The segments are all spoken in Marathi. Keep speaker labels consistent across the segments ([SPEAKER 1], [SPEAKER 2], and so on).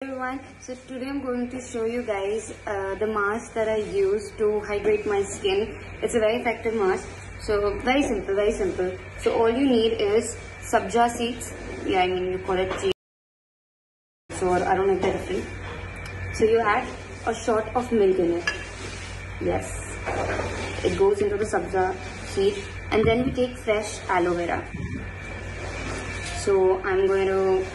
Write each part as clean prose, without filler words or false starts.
[SPEAKER 1] Everyone, so today I'm going to show you guys the mask that I use to hydrate my skin. It's a very effective mask. So very simple, very simple. So all you need is sabja seeds. Yeah, I mean you call it chia seeds, or I don't know if they're different. So you add a shot of milk in it. Yes, it goes into the sabja seed, and then we take fresh aloe vera. So I'm going to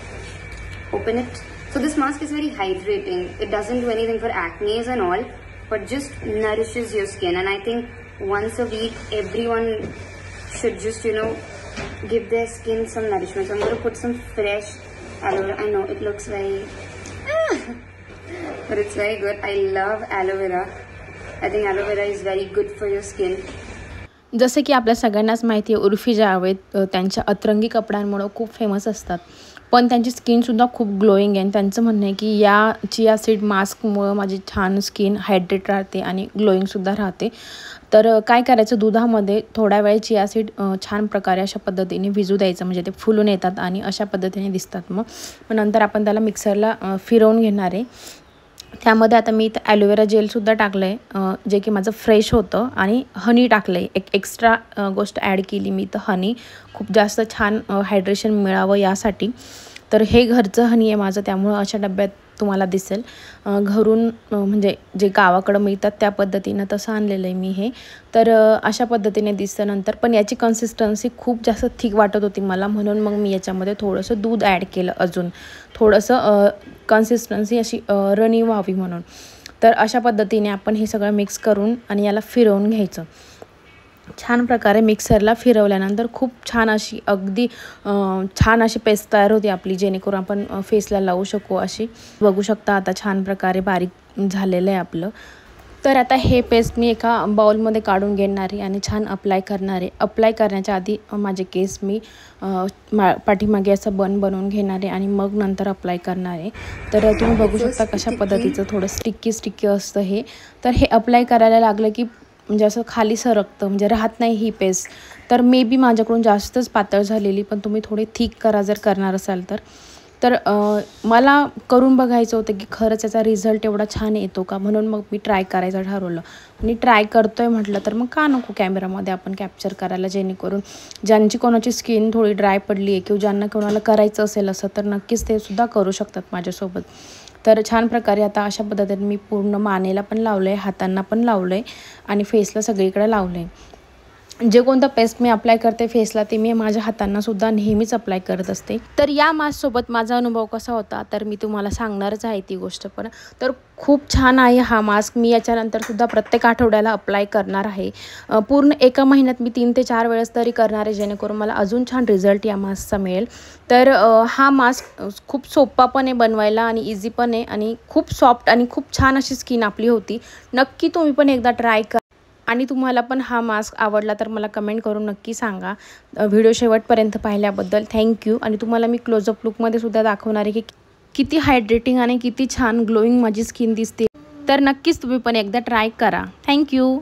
[SPEAKER 1] open it. So this mask is very hydrating. It doesn't do anything for acne and all, but just nourishes your skin. And I think once a week, everyone should just, give their skin some nourishment. So I'm going to put some fresh aloe vera. I know it looks very, but it's very good. I love aloe vera. I think aloe vera is very good for your skin.
[SPEAKER 2] जसे की आपल्या सगळ्यांनाच माहिती आहे, उर्फी जावेद त्यांच्या अतरंगी कपड्यांमुळे खूप फेमस असतात, पण त्यांची स्किनसुद्धा खूप ग्लोईंग आहे. आणि त्यांचं म्हणणं आहे की या चिया सीड मास्कमुळे माझी छान स्किन हायड्रेट राहते आणि ग्लोईंगसुद्धा राहते. तर काय करायचं, दुधामध्ये थोडा वेळ चिया सीड छान प्रकारे अशा पद्धतीने भिजू द्यायचं, म्हणजे ते फुलून येतात आणि अशा पद्धतीने दिसतात. मग नंतर आपण त्याला मिक्सरला फिरवून घेणार आहे. त्यामध्ये आता मी इथं ॲलोवेरा जेलसुद्धा टाकलं आहे, जे की माझं फ्रेश होतं, आणि हनी टाकलं आहे. एक एक्स्ट्रा गोष्ट ॲड केली मी इथं, हनी. खूप जास्त छान हायड्रेशन मिळावं यासाठी. तर हे घरचं हनी आहे माझं, त्यामुळं अशा डब्यात तुम्हाला दिसेल. घरून म्हणजे जे गावाकडं मिळतात त्या पद्धतीनं तसं आणलेलं आहे मी हे. तर अशा पद्धतीने दिसतं नंतर. पण याची कन्सिस्टन्सी खूप जास्त थिक वाटत होती मला, म्हणून मग मी याच्यामध्ये थोडंसं दूध ॲड केलं, अजून थोडंसं कन्सिस्टन्सी अशी रणी व्हावी म्हणून. तर अशा पद्धतीने आपण हे सगळं मिक्स करून आणि याला फिरवून घ्यायचं. छान प्रकारे मिक्सरला फिरवल्यानंतर खूप छान अशी, अगदी छान अशी पेस्ट तयार होती आपली, जेणेकरून आपण फेसला लावू शकू अशी. बघू शकता आता छान प्रकारे बारीक झालेलं आहे आपलं. तर आता हे पेस्ट मी एका बाउलमध्ये काढून घेणार आहे आणि छान अप्लाय करणार आहे. अप्लाय करण्याच्या आधी माझे केस मी पाठीमागे असं बनवून घेणार आहे आणि मग नंतर अप्लाय करणार आहे. तर तुम्ही बघू शकता कशा पद्धतीचं थोडं स्टिक्की असतं हे. तर हे अप्लाय करायला लागलं की म्हणजे असं खाली सरकतं, म्हणजे राहत नाही ही पेस्ट. तर मे बी माझ्याकडून जास्तच पातळ झालेली, पण तुम्ही थोडी थिक करा जर करणार असाल तर. तर मला करून बघायचं होतं की खरंच याचा रिझल्ट एवढा छान येतो का, म्हणून मग मी ट्राय करायचं ठरवलं. आणि ट्राय करतोय म्हटलं तर मग का नको कॅमेरामध्ये आपण कॅप्चर करायला, जेणेकरून ज्यांची कोणाची स्किन थोडी ड्राय पडली आहे किंवा ज्यांना कोणाला करायचं असेल असं, तर नक्कीच ते सुद्धा करू शकतात माझ्यासोबत. तर छान प्रकारे आता अशा पद्धतीने मी पूर्ण मानेला पण लावलं आहे, हातांना पण लावलं आहे आणि फेसला सगळीकडे लावलं आहे. जे कोणतं पेस्ट मी अप्लाय करते फेसला, ते मी माझ्या हातांनासुद्धा नेहमीच अप्लाय करत असते. तर या मास्कसोबत माझा अनुभव कसा होता तर मी तुम्हाला सांगणारच आहे ती गोष्ट पण. तर खूप छान आहे हा मास्क. मी याच्यानंतरसुद्धा प्रत्येक आठवड्याला अप्लाय करणार आहे. पूर्ण एका महिन्यात मी 3 ते 4 वेळेस तरी करणार आहे, जेणेकरून मला अजून छान रिझल्ट या मास्कचा मिळेल. तर हा मास्क खूप सोपा पण आहे बनवायला आणि इझी पण आहे, आणि खूप सॉफ्ट आणि खूप छान अशी स्किन आपली होती. नक्की तुम्ही पण एकदा ट्राय करा. आणि तुम्हाला पण हा मास्क आवडला तर मला कमेंट करून नक्की सांगा. व्हिडिओ शेवटपर्यंत पाहिल्याबद्दल थँक्यू. आणि तुम्हाला मी क्लोजअप लुकमध्ये सुद्धा दाखवणार आहे की किती हायड्रेटिंग आणि किती छान ग्लोईंग माझी स्किन दिसते. तर नक्कीच तुम्ही पण एकदा ट्राय करा. थँक्यू.